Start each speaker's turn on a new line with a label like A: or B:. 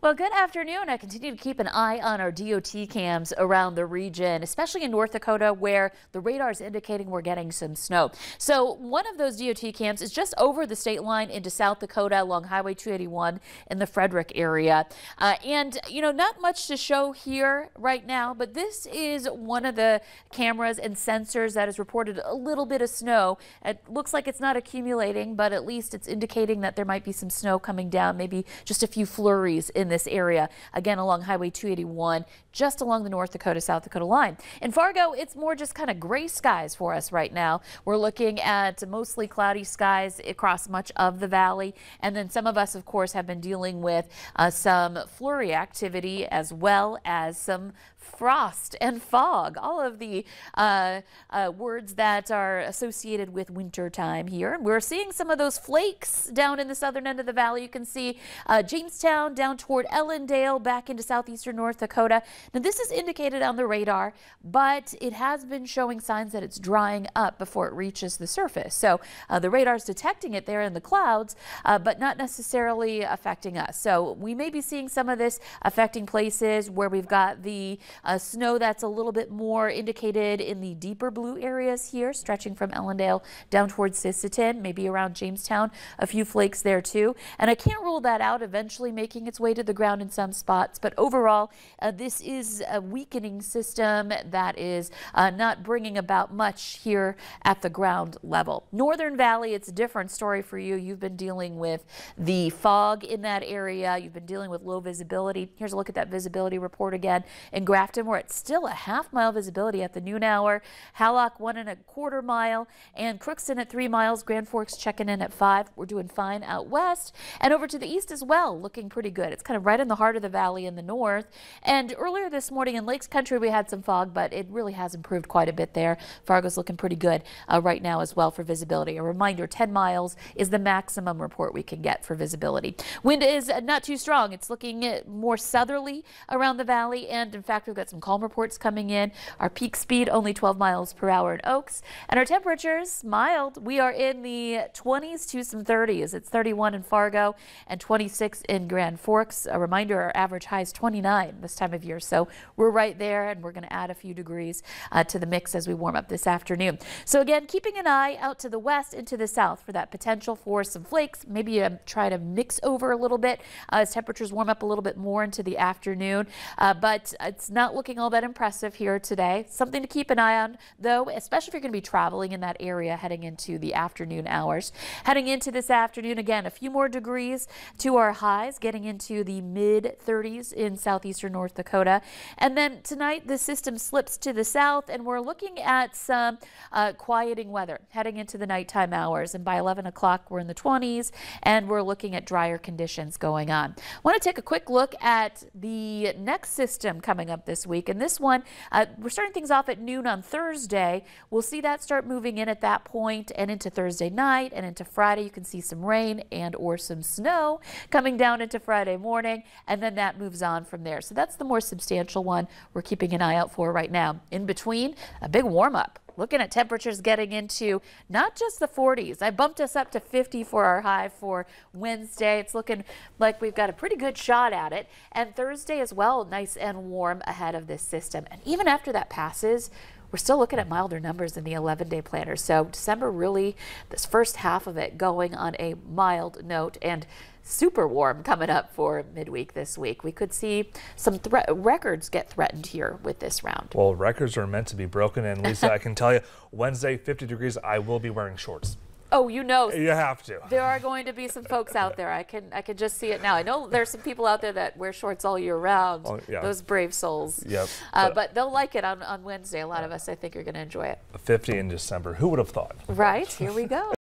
A: Well, good afternoon. I continue to keep an eye on our DOT cams around the region, especially in North Dakota, where the radar is indicating we're getting some snow. So one of those DOT cams is just over the state line into South Dakota along Highway 281 in the Frederick area. Not much to show here right now, but this is one of the cameras and sensors that has reported a little bit of snow. It looks like it's not accumulating, but at least it's indicating that there might be some snow coming down, maybe just a few flurries in this area, again along Highway 281, just along the North Dakota-South Dakota line. In Fargo, it's more just kind of gray skies for us right now. We're looking at mostly cloudy skies across much of the valley, and then some of us, of course, have been dealing with some flurry activity as well as some frost and fog, all of the words that are associated with winter time here. And we're seeing some of those flakes down in the southern end of the valley. You can see Jamestown down toward Ellendale, back into southeastern North Dakota. Now this is indicated on the radar, but it has been showing signs that it's drying up before it reaches the surface. So the radar is detecting it there in the clouds, but not necessarily affecting us. So we may be seeing some of this affecting places where we've got the snow that's a little bit more indicated in the deeper blue areas here, stretching from Ellendale down towards Sisseton, maybe around Jamestown, a few flakes there too. And I can't rule that out, eventually making its way to the ground in some spots. But overall, this is a weakening system that is not bringing about much here at the ground level. Northern Valley, it's a different story for you. You've been dealing with the fog in that area. You've been dealing with low visibility. Here's a look at that visibility report again. In Grafton, we're at still a half-mile visibility at the noon hour. Hallock 1¼ mile, and Crookston at 3 miles. Grand Forks checking in at 5. We're doing fine out west, and over to the east as well, looking pretty good. It's kind of right in the heart of the valley in the north. And earlier this morning in Lakes Country, we had some fog, but it really has improved quite a bit there. Fargo's looking pretty good right now as well for visibility. A reminder, 10 miles is the maximum report we can get for visibility. Wind is not too strong. It's looking more southerly around the valley, and in fact, we've got some calm reports coming in. Our peak speed only 12 miles per hour in Oaks, and our temperatures mild. We are in the 20s to some 30s. It's 31 in Fargo and 26 in Grand Forks. A reminder, our average high is 29 this time of year, so we're right there, and we're going to add a few degrees to the mix as we warm up this afternoon. So again, keeping an eye out to the west and to the south for that potential for some flakes. Maybe try to mix over a little bit as temperatures warm up a little bit more into the afternoon, but it's not looking all that impressive here today. Something to keep an eye on though, especially if you're going to be traveling in that area heading into the afternoon hours. Heading into this afternoon, again, a few more degrees to our highs, getting into the mid 30s in southeastern North Dakota. And then tonight the system slips to the south, and we're looking at some quieting weather heading into the nighttime hours. And by 11 o'clock, we're in the 20s, and we're looking at drier conditions going on. I want to take a quick look at the next system coming up this week. And this one, we're starting things off at noon on Thursday. We'll see that start moving in at that point, and into Thursday night and into Friday. You can see some rain and or some snow coming down into Friday morning, and then that moves on from there. So that's the more substantial one we're keeping an eye out for right now. In between, a big warm up. Looking at temperatures getting into not just the 40s. I bumped us up to 50 for our high for Wednesday. It's looking like we've got a pretty good shot at it. And Thursday as well, nice and warm ahead of this system. And even after that passes, we're still looking at milder numbers in the 11-day planner. So December really, this first half of it going on a mild note, and super warm coming up for midweek this week. We could see some records get threatened here with this round.
B: Well, records are meant to be broken, and Lisa, I can tell you, Wednesday, 50 degrees, I will be wearing shorts.
A: Oh, you know.
B: You have to.
A: There are going to be some folks out there. I can just see it now. I know there's some people out there that wear shorts all year round. Oh, yeah. Those brave souls.
B: Yep.
A: But they'll like it on Wednesday. A lot of us, I think, are going to enjoy it.
B: 50 in December. Who would have thought?
A: Right. Here we go.